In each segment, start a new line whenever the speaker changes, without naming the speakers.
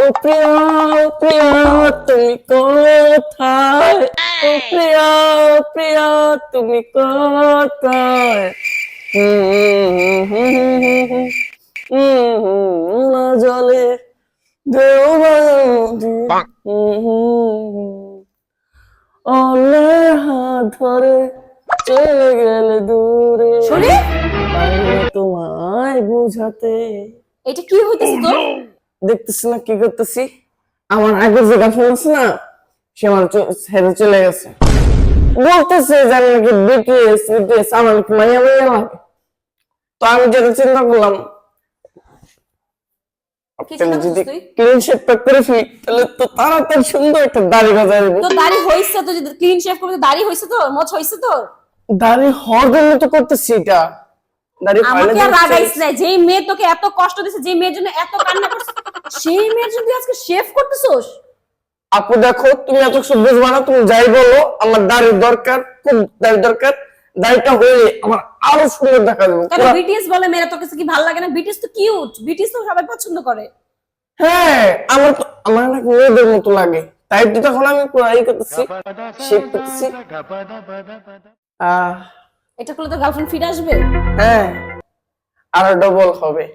ও প্রিয়া প্রিয়া তুমি কোথায় ও প্রিয়া প্রিয়া তুমি কোথায় না জলে দেও অন্যের হাত ধরে চলে গেলে দূরে
শরীফ,
পারলে তোমায় বুঝাতে
এটা কি হইতেছে তোর?
দেখতেছি না কি করতেছি আমার আগের যে গার্লফ্রেন্ড আছে না সে আমার ছেড়ে চলে গেছে বলতেছে যে আমি নাকি বিটিএস বিটিএস আমার নাকি মাইয়া মাইয়া লাগে তো আমি যেটা চিন্তা করলাম
কি চিন্তা
যদি
করছিস তুই?
ক্লিন শেভ করে ফেলি তাহলে তো তাড়াতাড়ি সুন্দর একটা দাড়ি গজায় দেবো
তোর দাড়ি হইছে? তুই যদি ক্লিন শেভ করবি, দাড়ি হইছে তোর? মোছ হইছে তোর?
দাড়ি হওয়ার জন্য তো করতেছি এটা দাড়ি
আমাকে আর
ফাইনালি
রাগাইস না। যেই মেয়ে তোকে এত কষ্ট দিছে, যেই মেয়ের জন্য এত কান্না করছিস, সেই মেয়ের জন্য তুই আজকে শেভ করতেছস?
আপু দেখো তুমি এত কিছু বুঝবা না তুমি যাই বলো আমার দাড়ির দরকার খুব দাড়ি দরকার দাড়িটা হলে আমার আরো সুন্দর দেখা যাবে
কেন বিটিএস বলে মেয়েরা তোর কাছে কি ভালো লাগে না? বিটিএস তো কিউট, বিটিএস তো সবাই পছন্দ করে।
হ্যাঁ আমার না মেয়েদের মতো লাগে তাই তো তখন আমি পুরো এই করতেছি শেপ করতেছি আহ
এটা করলে তোর গার্লফ্রেন্ড ফিরে আসবে?
হ্যাঁ আরো ডবল হবে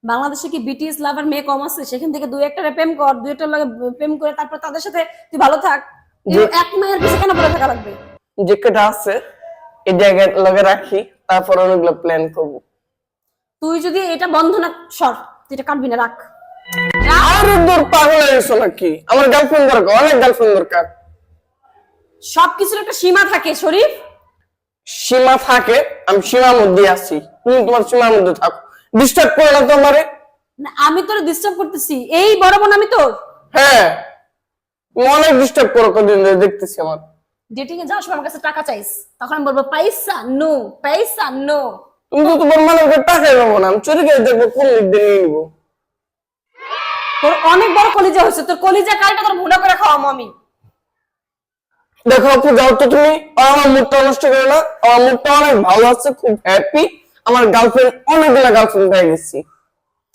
বাংলাদেশে কি বিটিএস লাভার মেয়ে কম আছে? সেখান থেকে দুই একটা প্রেম কর, দুই একটা লাগে প্রেম করে তারপর তাদের সাথে তুই ভালো থাক। এক মেয়ের পিছনে কেন পড়ে থাকা লাগবে?
যে কটা আছে এই জায়গায় লগে রাখি তারপর অনেকগুলো প্ল্যান করবো
তুই যদি এটা বন্ধ না সর, তুই এটা কাটবি না, রাখ।
আর দূর পাগল হয়ে গেছো নাকি আমার গার্লফ্রেন্ড দরকার অনেক গার্লফ্রেন্ড দরকার
সবকিছুর একটা সীমা থাকে শরীফ।
সীমা থাকে আমি সীমার মধ্যে আছি তুমি তোমার সীমার মধ্যে থাকো ডিস্টার্ব করো না তোমারে
না, আমি তোর ডিস্টার্ব করতেছি? এই বড় বোন আমি তোর?
হ্যাঁ তুমি অনেক ডিস্টার্ব করো কদিন ধরে দেখতেছি আমার
ডেটিং এ যাওয়ার সময় আমার কাছে টাকা চাইস, তখন আমি বলবো পয়সা নো, পয়সা নো।
তুমি তো তোমার মানে টাকাই নেবো না আমি চুরি করে দেখবো কোন দিক দিয়ে নিয়ে নিবো
তোর অনেক বড় কলিজা হয়েছে, তোর কলিজা কালটা তোর ভুনা করে খাওয়াবো আমি।
দেখো আপু যাও তো তুমি আর আমার মুডটা নষ্ট করে না আমার মুডটা অনেক ভালো আছে খুব হ্যাপি আমার গার্লফ্রেন্ড অনেকগুলা গার্লফ্রেন্ড পেয়ে গেছি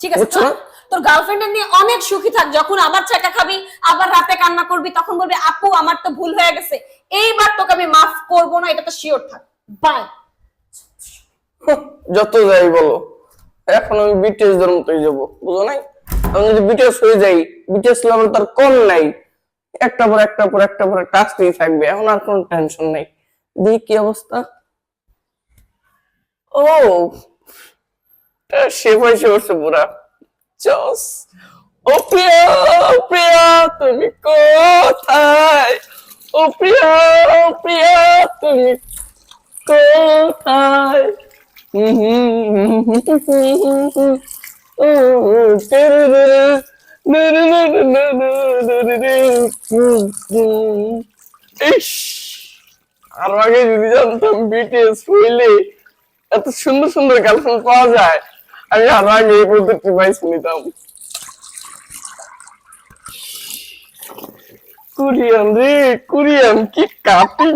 ঠিক আছে,
বুঝছো না?
তোর গার্লফ্রেন্ড নিয়ে অনেক সুখী থাক। যখন আবার চাটা খাবি, আবার রাতে কান্না করবি, তখন বলবি আপু আমার তো ভুল হয়ে গেছে, এইবার তোকে আমি মাফ করবো না, এটা তো শিওর থাক। বাই।
যত যাই বলো এখন আমি বিটিএস দের মতোই যাবো বুঝো নাই আমি যদি বিটিএস হয়ে যাই বিটিএস লেভেল তার কম নাই একটা পর একটা পর একটা পর একটা আসতেই থাকবে এখন আর কোনো টেনশন নাই দেখি কি অবস্থা ও সে বয়সে বসে পুরা চস ও প্রিয়া প্রিয়া তুমি কোথায় ও প্রিয়া তুমি কোথায় আর আগে যদি জানতাম বিটিএস হইলে এত সুন্দর সুন্দর গার্লফ্রেন্ড পাওয়া যায় আমি আর আগে এই পদ্ধতি পাইছি নিতাম কোরিয়ান রে কোরিয়ান কি কাটিং